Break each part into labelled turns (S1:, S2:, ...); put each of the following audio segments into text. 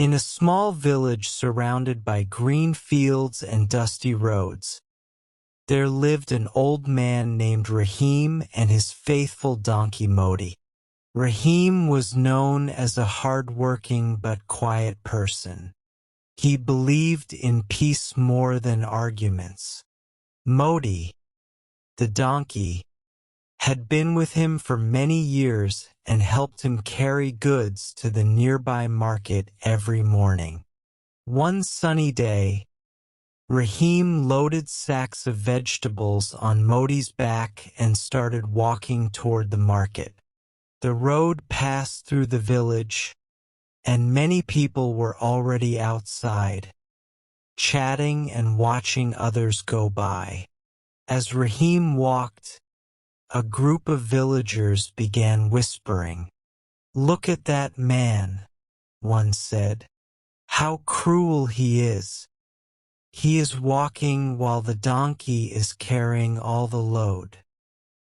S1: In a small village surrounded by green fields and dusty roads, there lived an old man named Rahim and his faithful donkey Modi. Rahim was known as a hard-working but quiet person. He believed in peace more than arguments. Modi, the donkey, had been with him for many years and helped him carry goods to the nearby market every morning. One sunny day, Rahim loaded sacks of vegetables on Modi's back and started walking toward the market. The road passed through the village, and many people were already outside, chatting and watching others go by. As Rahim walked, a group of villagers began whispering. "Look at that man," one said. "How cruel he is. He is walking while the donkey is carrying all the load."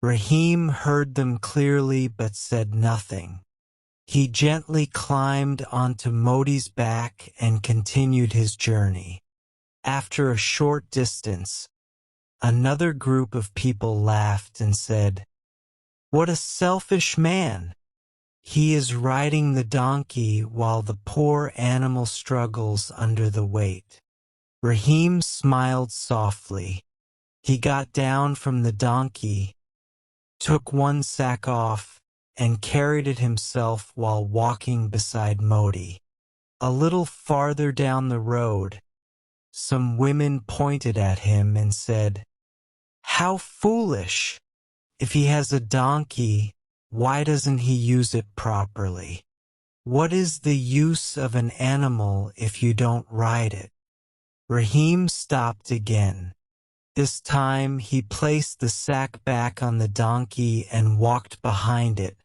S1: Rahim heard them clearly but said nothing. He gently climbed onto Modi's back and continued his journey. After a short distance, another group of people laughed and said, "What a selfish man! He is riding the donkey while the poor animal struggles under the weight." Rahim smiled softly. He got down from the donkey, took one sack off, and carried it himself while walking beside Modi. A little farther down the road, some women pointed at him and said, "How foolish! If he has a donkey, why doesn't he use it properly? What is the use of an animal if you don't ride it?" Rahim stopped again. This time he placed the sack back on the donkey and walked behind it,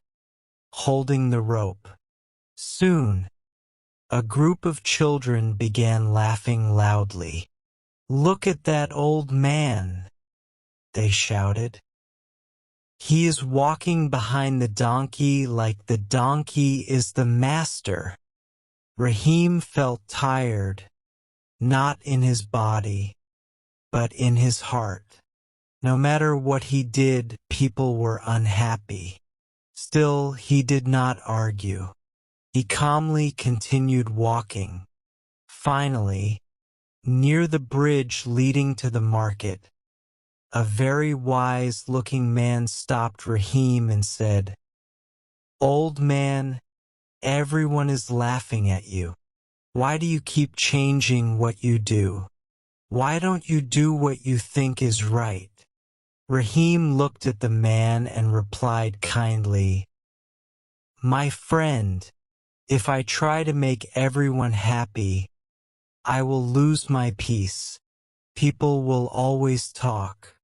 S1: holding the rope. Soon, a group of children began laughing loudly. "Look at that old man," they shouted. "He is walking behind the donkey like the donkey is the master." Rahim felt tired, not in his body, but in his heart. No matter what he did, people were unhappy. Still, he did not argue. He calmly continued walking. Finally, near the bridge leading to the market, a very wise-looking man stopped Rahim and said, "Old man, everyone is laughing at you. Why do you keep changing what you do? Why don't you do what you think is right?" Rahim looked at the man and replied kindly, "My friend, if I try to make everyone happy, I will lose my peace. People will always talk.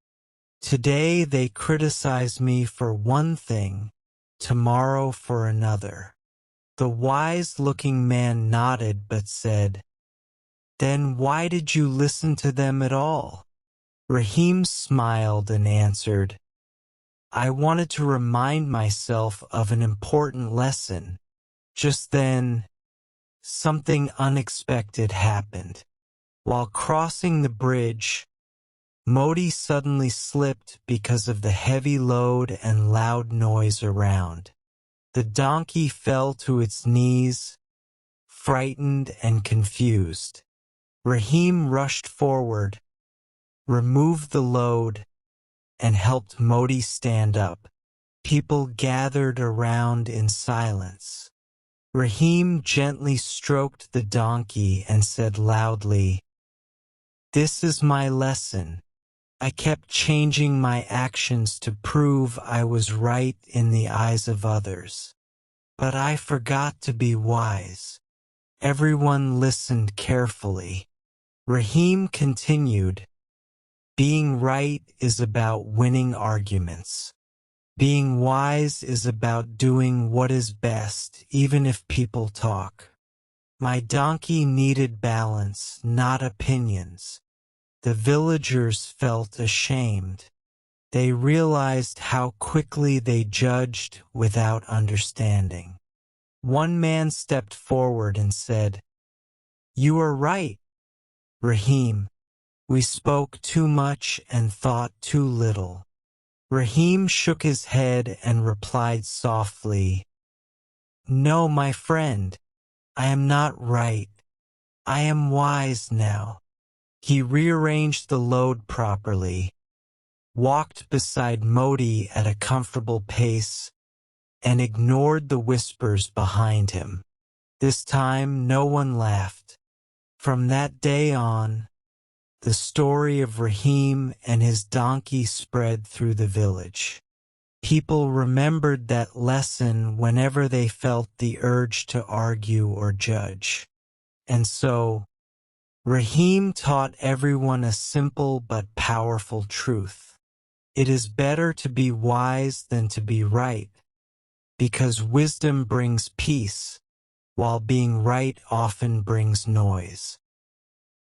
S1: Today they criticize me for one thing, tomorrow for another." The wise-looking man nodded but said, "Then why did you listen to them at all?" Rahim smiled and answered, "I wanted to remind myself of an important lesson." Just then, something unexpected happened. While crossing the bridge, Modi suddenly slipped because of the heavy load and loud noise around. The donkey fell to its knees, frightened and confused. Rahim rushed forward, removed the load, and helped Modi stand up. People gathered around in silence. Rahim gently stroked the donkey and said loudly, "This is my lesson. I kept changing my actions to prove I was right in the eyes of others. But I forgot to be wise." Everyone listened carefully. Rahim continued, "Being right is about winning arguments. Being wise is about doing what is best, even if people talk. My donkey needed balance, not opinions." The villagers felt ashamed. They realized how quickly they judged without understanding. One man stepped forward and said, You are right, Rahim. We spoke too much and thought too little. Rahim shook his head and replied softly, No, my friend, I am not right. I am wise now. He rearranged the load properly, walked beside Modi at a comfortable pace, and ignored the whispers behind him. This time no one laughed. From that day on, the story of Rahim and his donkey spread through the village. People remembered that lesson whenever they felt the urge to argue or judge. And so, Rahim taught everyone a simple but powerful truth. It is better to be wise than to be right, because wisdom brings peace, while being right often brings noise.